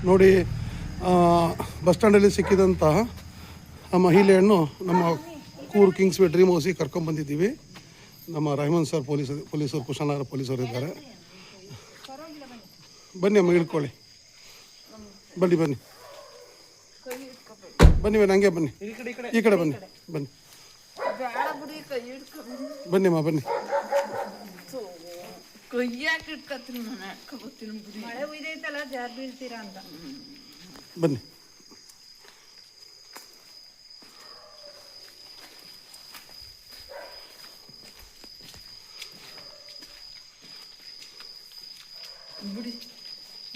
ನೋಡಿ, ಬಸ್ ಸ್ಟ್ಯಾಂಡಲ್ಲಿ ಸಿಕ್ಕಿದಂತಹ ಆ ಮಹಿಳೆಯನ್ನು ನಮ್ಮ ಕೂರ್ ಕಿಂಗ್ಸ್ವೇ ಡ್ರೀಮ್ ಹೌಸಿಗೆ ಕರ್ಕೊಂಡ್ಬಂದಿದ್ದೀವಿ. ನಮ್ಮ ರೆಹಮಾನ್ ಸರ್ ಪೊಲೀಸರು ಕುಶಾಲನಗರ ಪೊಲೀಸರು ಇದ್ದಾರೆ. ಬನ್ನಿ ಅಮ್ಮ, ಇಳ್ಕೊಳ್ಳಿ. ಬನ್ನಿ ಬನ್ನಿ ಬನ್ನಿ ಬನ್ನಿ, ಹಂಗೆ ಬನ್ನಿ, ಈ ಕಡೆ ಬನ್ನಿ, ಬನ್ನಿ ಬನ್ನಿ ಅಮ್ಮ, ಬನ್ನಿ. ಬನ್ನಿ.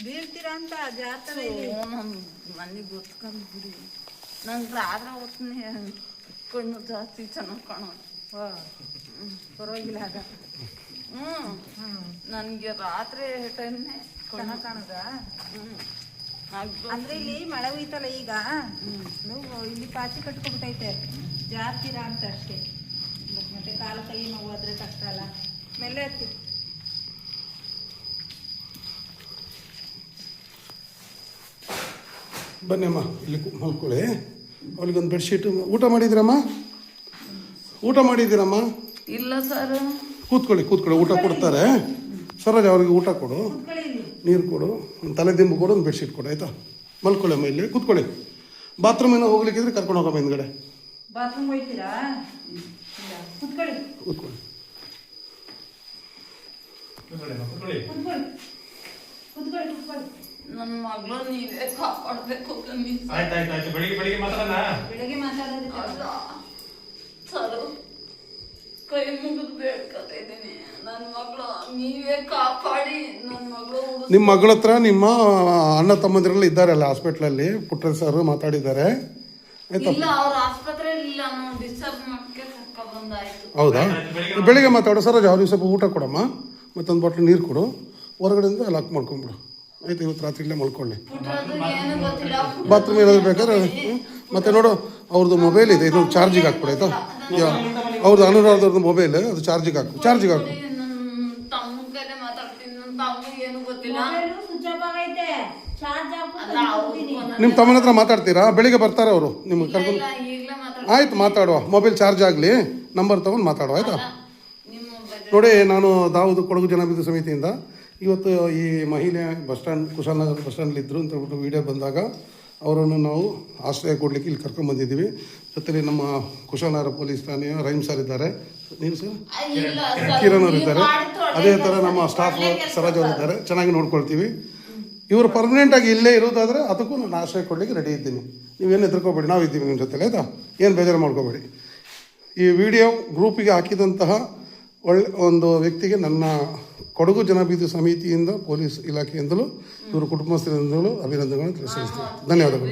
ಬೀಳ್ತೀರಾ ಅಂತ ಜಾರ್ತಾರೆ ಮನೆಗೆ ಗೊತ್ಕೊಂಡು ಬಿಡಿ. ನಂಗೆ ರಾತ್ರಿ ಹೊತ್ತೀನಿ ಕಣ್ಣು ಜಾಸ್ತಿ ಚೆನ್ನಾಗಿ ಕಾಣೋದು. ಪರವಾಗಿಲ್ಲ ಆಗ. ನನಗೆ ರಾತ್ರಿ ಟೈಮ್ನೇ ಚೆನ್ನಾಗಿ ಕಾಣೋದ. ಅಂದ್ರೆ ಇಲ್ಲಿ ಮಳೆ ಹೋಯ್ತಲ್ಲ ಈಗ, ಇಲ್ಲಿ ಪಾಚಿ ಕಟ್ಕೊಬಿಟ್ಟೈತೆ, ಜಾರ್ತೀರಾ ಅಂತ ಅಷ್ಟೇ. ಮತ್ತೆ ಕಾಲ ಕೈ ನೋವು ಆದ್ರೆ ಕಷ್ಟ ಅಲ್ಲ. ಮೇಲೆ ಹತ್ತಿ. ಬನ್ನಿ ಅಮ್ಮ, ಇಲ್ಲಿ ಮಲ್ಕೊಳ್ಳಿ. ಅವ್ರಿಗೊಂದು ಬೆಡ್ಶೀಟು. ಊಟ ಮಾಡಿದ್ದೀರಮ್ಮ? ಊಟ ಮಾಡಿದ್ದೀರಮ್ಮ? ಇಲ್ಲ ಸರ್. ಕೂತ್ಕೊಳ್ಳಿ ಕೂತ್ಕೊಳ್ಳಿ, ಊಟ ಕೊಡ್ತಾರೆ. ಸರೋಜ, ಅವ್ರಿಗೆ ಊಟ ಕೊಡು, ನೀರು ಕೊಡು, ಒಂದು ತಲೆ ದಿಂಬು ಕೊಡು, ಒಂದು ಬೆಡ್ಶೀಟ್ ಕೊಡು, ಆಯಿತಾ? ಮಲ್ಕೊಳ್ಳಿ ಅಮ್ಮ, ಇಲ್ಲಿ ಕೂತ್ಕೊಳ್ಳಿ. ಬಾತ್ರೂಮಿನ ಹೋಗ್ಲಿಕ್ಕಿದ್ರೆ ಕರ್ಕೊಂಡು ಹೋಗಮ್ಮ ಹಿಂದ್ಗಡೆ. ಬಾತ್ರೂಮ್ ಹೋಗ್ತೀರಾ? ಕೂತ್ಕೊಳ್ಳಿ ಕೂತ್ಕೊಳ್ಳಿ. ನನ್ನ ಮಗಳು ನೀವೇ ಕಾಪಾಡಬೇಕು. ಬೆಳಿಗ್ಗೆ ಮಾತಾಡೋಣ. ಬೆಳಗ್ಗೆ ಮಾತಾಡೋದು ಸರ್, ಕೈ ಮುಗಿದು ಬೇಡ್ಕೊತಾ ಇದ್ದೀನಿ. ನನ್ನ ಮಗಳು ನೀವೇ ಕಾಪಾಡಿ. ನನ್ನ ಮಗಳು ನಿಮ್ಮ ಮಗಳ ಹತ್ರ ನಿಮ್ಮ ಅಣ್ಣ ತಮ್ಮಂದಿರೆಲ್ಲ ಇದ್ದಾರಲ್ಲ ಹಾಸ್ಪಿಟ್ಲಲ್ಲಿ, ಪುಟ್ಟ ಸರ್ ಮಾತಾಡಿದ್ದಾರೆ, ಆಯ್ತಾ? ಇಲ್ಲ, ಅವ್ರ ಆಸ್ಪತ್ರೆಯಲ್ಲಿ ಇಲ್ಲ, ನಾವು ಡಿಸ್ಚಾರ್ಜ್ ಮಾಡಕ್ಕೆ ಕರ್ಕೊಂಡು ಬಂದಾಯ್ತು. ಹೌದಾ? ಬೆಳಿಗ್ಗೆ ಮಾತಾಡೋ ಸರೋಜ. ಅವ್ರಿಗೆ ಸ್ವಲ್ಪ ಊಟ ಕೊಡಮ್ಮ, ಮತ್ತೊಂದು ಬಾಟ್ಲು ನೀರು ಕೊಡು, ಹೊರಗಡೆಯಿಂದ ಲಾಕ್ ಮಾಡ್ಕೊಂಬಿಡು, ಆಯ್ತು? ಇವತ್ತು ರಾತ್ರಿ ಇಲ್ಲೇ ಮಲ್ಕೊಳ್ಳಿ. ಬಾತ್ರೂಮ್ ಏನಾದ್ರು ಬೇಕಾದ್ರೆ. ಮತ್ತೆ ನೋಡು, ಅವ್ರದ್ದು ಮೊಬೈಲ್ ಇದೆ, ಇದು ಚಾರ್ಜಿಗೆ ಹಾಕ್ಬಿಡು, ಆಯ್ತಾ? ಅವ್ರದ್ದು ಅನುರಾಧವ್ರದ್ದು ಮೊಬೈಲ್, ಅದು ಚಾರ್ಜಿಗೆ ಹಾಕು, ಚಾರ್ಜಿಗೆ ಹಾಕು. ನಿಮ್ಮ ತಮ್ಮನ ಹತ್ರ ಮಾತಾಡ್ತೀರಾ? ಬೆಳಿಗ್ಗೆ ಬರ್ತಾರೆ ಅವರು ನಿಮ್ಗೆ ಕರ್ಕೊಂಡು. ಆಯ್ತು, ಮಾತಾಡುವ. ಮೊಬೈಲ್ ಚಾರ್ಜ್ ಆಗಲಿ, ನಂಬರ್ ತೊಗೊಂಡು ಮಾತಾಡುವ, ಆಯಿತಾ? ನೋಡಿ, ನಾನು ದಾವೂದ್ ಕೊಡಗು ಜನಾಭಿವೃದ್ಧಿ ಸಮಿತಿಯಿಂದ ಇವತ್ತು ಈ ಮಹಿಳೆ ಬಸ್ ಸ್ಟ್ಯಾಂಡ್, ಕುಶಾಲನಗರ ಬಸ್ ಸ್ಟ್ಯಾಂಡಲ್ಲಿದ್ದರು ಅಂತ ಹೇಳ್ಬಿಟ್ಟು ವಿಡಿಯೋ ಬಂದಾಗ ಅವರನ್ನು ನಾವು ಆಶ್ರಯ ಕೊಡಲಿಕ್ಕೆ ಇಲ್ಲಿ ಕರ್ಕೊಂಡ್ಬಂದಿದ್ದೀವಿ. ಜೊತೆಲಿ ನಮ್ಮ ಕುಶಾಲನಗರ ಪೊಲೀಸ್ ಠಾಣೆಯ ರಹೀಮ್ ಸರ್ ಇದ್ದಾರೆ, ನೀವು ಸರ್ ಕಿರಣ್ ಅವರು ಇದ್ದಾರೆ, ಅದೇ ಥರ ನಮ್ಮ ಸ್ಟಾಫ್ ಸರೋಜ್ ಅವರು ಇದ್ದಾರೆ. ಚೆನ್ನಾಗಿ ನೋಡ್ಕೊಳ್ತೀವಿ. ಇವರು ಪರ್ಮನೆಂಟಾಗಿ ಇಲ್ಲೇ ಇರೋದಾದರೆ ಅದಕ್ಕೂ ನಾನು ಆಶ್ರಯ ಕೊಡಲಿಕ್ಕೆ ರೆಡಿ ಇದ್ದೀನಿ. ನೀವೇನು ಹೆದರ್ಕೋಬೇಡಿ, ನಾವು ಇದ್ದೀವಿ ನಿಮ್ಮ ಜೊತೆಲಿ, ಆಯಿತಾ? ಏನು ಬೇಜಾರು ಮಾಡ್ಕೋಬೇಡಿ. ಈ ವಿಡಿಯೋ ಗ್ರೂಪಿಗೆ ಹಾಕಿದಂತಹ ಒಂದು ವ್ಯಕ್ತಿಗೆ ನನ್ನ ಕೊಡಗು ಜನಾಭಿವೃದ್ಧಿ ಸಮಿತಿಯಿಂದ, ಪೊಲೀಸ್ ಇಲಾಖೆಯಿಂದಲೂ, ಇವರು ಕುಟುಂಬಸ್ಥರಿಂದಲೂ ಅಭಿನಂದನೆಗಳನ್ನು ತಿಳಿಸ್ತೀನಿ. ಧನ್ಯವಾದಗಳು.